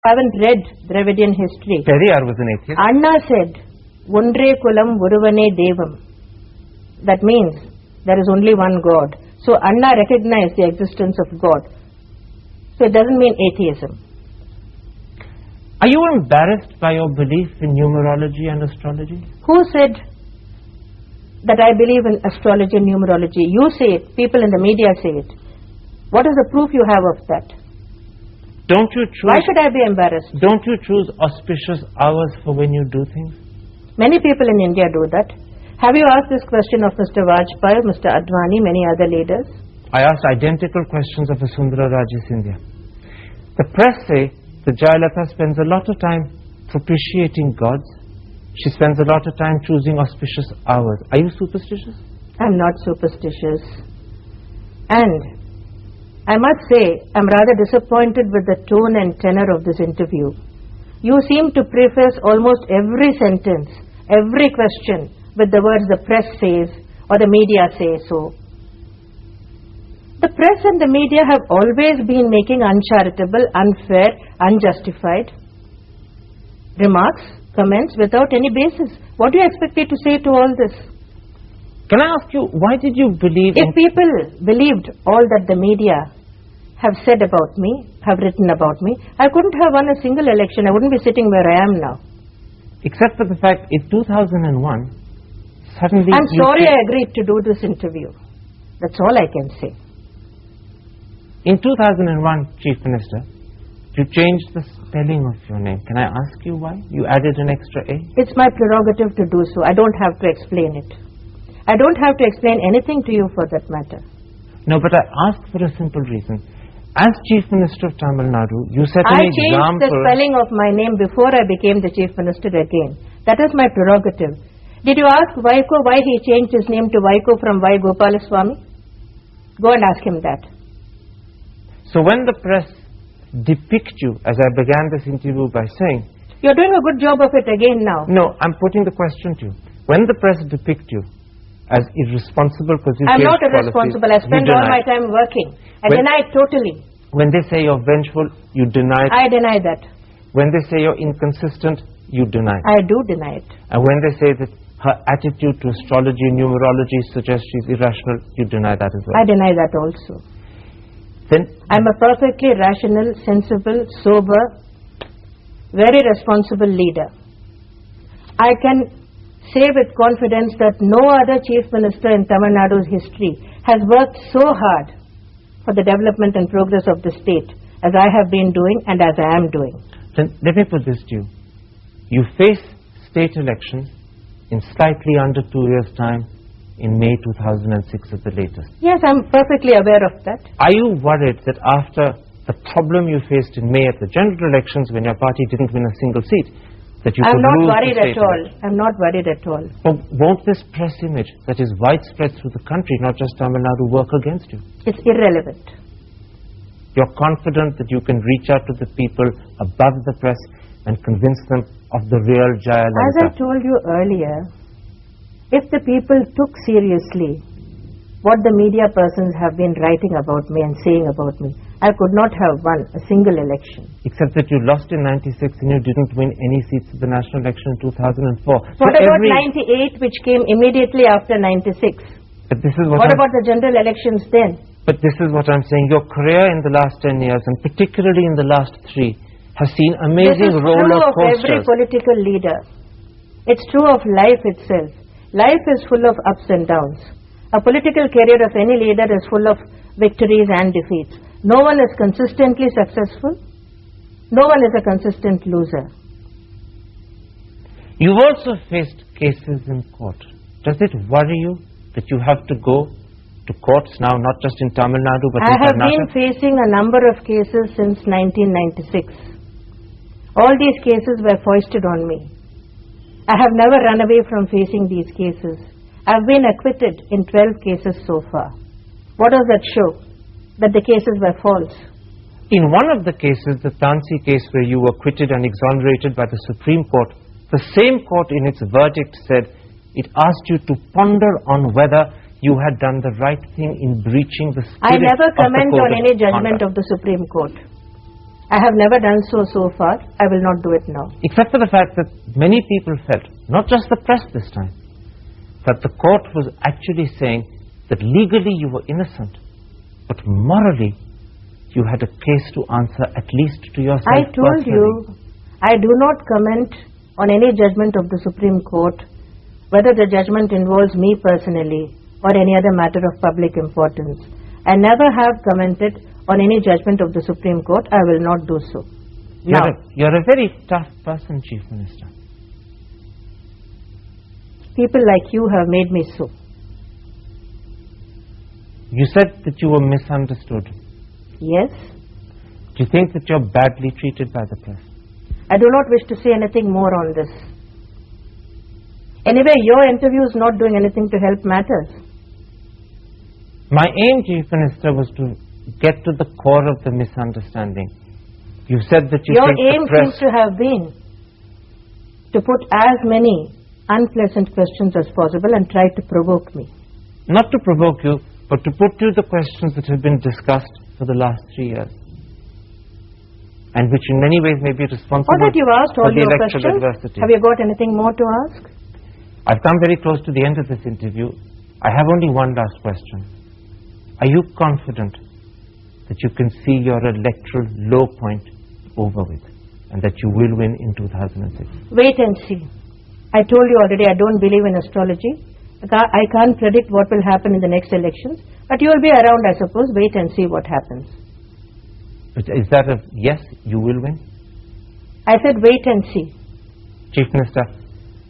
haven't read Dravidian history. Periyar was an atheist. Anna said, Ondre kulam oruvane devam. That means there is only one God. So Anna recognized the existence of God. So it doesn't mean atheism. Are you embarrassed by your belief in numerology and astrology? Who said that I believe in astrology and numerology? You say it. People in the media say it. What is the proof you have of that? Don't you choose? Why should I be embarrassed? Don't you choose auspicious hours for when you do things? Many people in India do that. Have you asked this question of Mr. Vajpayee, Mr. Advani, many other leaders? I asked identical questions of Vasundhara Raje Scindia. The press say that Jayalalitha spends a lot of time propitiating gods. She spends a lot of time choosing auspicious hours. Are you superstitious? I'm not superstitious. And I must say, I'm rather disappointed with the tone and tenor of this interview. You seem to preface almost every sentence, every question, with the words the press says or the media say so. The press and the media have always been making uncharitable, unfair, unjustified remarks, comments without any basis. What do you expect me to say to all this? Can I ask you, why did you believe If people believed all that the media have said about me, have written about me, I couldn't have won a single election. I wouldn't be sitting where I am now. Except for the fact, in 2001, suddenly... I'm sorry I agreed to do this interview. That's all I can say. In 2001, Chief Minister, you changed the spelling of your name. Can I ask you why? You added an extra A? It's my prerogative to do so. I don't have to explain it. I don't have to explain anything to you for that matter. No, but I asked for a simple reason. As Chief Minister of Tamil Nadu, you set an I changed the spelling of my name before I became the Chief Minister again. That is my prerogative. Did you ask Vaiko why he changed his name to Vaiko from Y. Gopalaswamy? Go and ask him that. So when the press depict you, as I began this interview by saying... You're doing a good job of it again now. No, I'm putting the question to you. When the press depict you as irresponsible because you I'm changed not irresponsible. policies, I spend all my time working. I deny it totally. When they say you're vengeful, you deny it. I deny that. When they say you're inconsistent, you deny it. I do deny it. And when they say that her attitude to astrology and numerology suggests she's irrational, you deny that as well. I deny that also. Then I'm a perfectly rational, sensible, sober, very responsible leader. I can say with confidence that no other Chief Minister in Tamil Nadu's history has worked so hard for the development and progress of the state as I have been doing and as I am doing. Then let me put this to you. You face state elections in slightly under 2 years' time in May 2006 at the latest. Yes, I'm perfectly aware of that. Are you worried that after the problem you faced in May at the general elections when your party didn't win a single seat, that you could lose the state I'm not worried at all. election? I'm not worried at all. But won't this press image that is widespread through the country, not just Tamil Nadu, work against you? It's irrelevant. You're confident that you can reach out to the people above the press and convince them of the real Jayalalitha? As I told you earlier, if the people took seriously what the media persons have been writing about me and saying about me, I could not have won a single election. Except that you lost in 96 and you didn't win any seats at the national election in 2004. What about 98, which came immediately after 96? But this is what about the general elections then? But this is what I'm saying. Your career in the last 10 years, and particularly in the last 3, has seen amazing roller coasters. This is true of every political leader. It's true of life itself. Life is full of ups and downs. A political career of any leader is full of victories and defeats. No one is consistently successful. No one is a consistent loser. You've also faced cases in court. Does it worry you that you have to go to courts now, not just in Tamil Nadu, but in I have Karnataka? been facing a number of cases since 1996. All these cases were foisted on me. I have never run away from facing these cases. I have been acquitted in 12 cases so far. What does that show? That the cases were false. In one of the cases, the Tansi case where you were acquitted and exonerated by the Supreme Court, the same court in its verdict said it asked you to ponder on whether you had done the right thing in breaching the spirit I never comment of the on any Code of judgment Conduct. of the Supreme Court. I have never done so far. I will not do it now. Except for the fact that many people felt, not just the press this time, that the court was actually saying that legally you were innocent, but morally you had a case to answer, at least to yourself I told personally. you, I do not comment on any judgment of the Supreme Court, whether the judgment involves me personally or any other matter of public importance. I never have commented on any judgment of the Supreme Court. I will not do so. You're a very tough person, Chief Minister. People like you have made me so. You said that you were misunderstood. Yes? Do you think that you're badly treated by the press? I do not wish to say anything more on this. Anyway, your interview is not doing anything to help matters. My aim, Chief Minister, was to get to the core of the misunderstanding. You said that you Your think aim the press... seems to have been to put as many unpleasant questions as possible and try to provoke me. Not to provoke you, but to put you the questions that have been discussed for the last 3 years, and which in many ways may be responsible Now that you've asked for all the your electoral questions, adversity. have you got anything more to ask? I've come very close to the end of this interview. I have only one last question. Are you confident that you can see your electoral low point over with, and that you will win in 2006? Wait and see. I told you already I don't believe in astrology. I can't predict what will happen in the next elections, but you will be around, I suppose. Wait and see what happens. But is that a yes, you will win? I said wait and see. Chief Minister,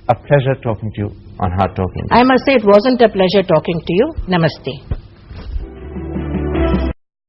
a pleasure talking to you on Hard Talking. I must say it wasn't a pleasure talking to you. Namaste.